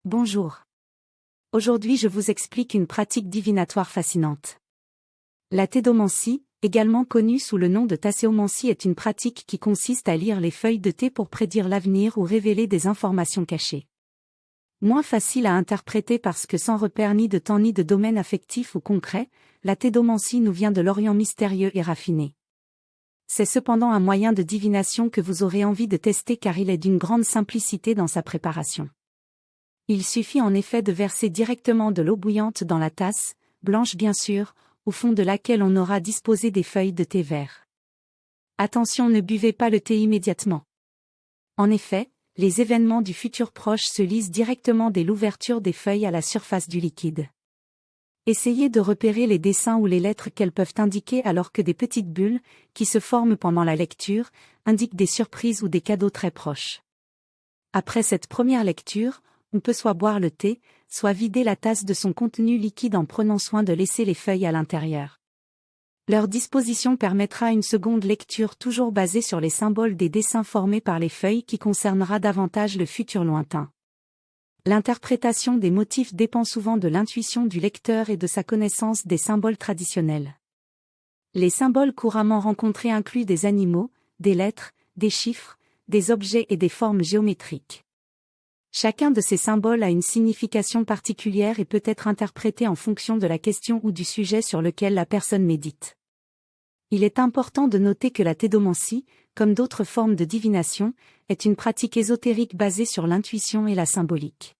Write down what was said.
Bonjour. Aujourd'hui je vous explique une pratique divinatoire fascinante. La tédomancie, également connue sous le nom de tasséomancie, est une pratique qui consiste à lire les feuilles de thé pour prédire l'avenir ou révéler des informations cachées. Moins facile à interpréter parce que sans repère ni de temps ni de domaine affectif ou concret, la tédomancie nous vient de l'Orient mystérieux et raffiné. C'est cependant un moyen de divination que vous aurez envie de tester car il est d'une grande simplicité dans sa préparation. Il suffit en effet de verser directement de l'eau bouillante dans la tasse, blanche bien sûr, au fond de laquelle on aura disposé des feuilles de thé vert. Attention, ne buvez pas le thé immédiatement. En effet, les événements du futur proche se lisent directement dès l'ouverture des feuilles à la surface du liquide. Essayez de repérer les dessins ou les lettres qu'elles peuvent indiquer alors que des petites bulles, qui se forment pendant la lecture, indiquent des surprises ou des cadeaux très proches. Après cette première lecture, on peut soit boire le thé, soit vider la tasse de son contenu liquide en prenant soin de laisser les feuilles à l'intérieur. Leur disposition permettra une seconde lecture toujours basée sur les symboles des dessins formés par les feuilles qui concernera davantage le futur lointain. L'interprétation des motifs dépend souvent de l'intuition du lecteur et de sa connaissance des symboles traditionnels. Les symboles couramment rencontrés incluent des animaux, des lettres, des chiffres, des objets et des formes géométriques. Chacun de ces symboles a une signification particulière et peut être interprété en fonction de la question ou du sujet sur lequel la personne médite. Il est important de noter que la tédomancie, comme d'autres formes de divination, est une pratique ésotérique basée sur l'intuition et la symbolique.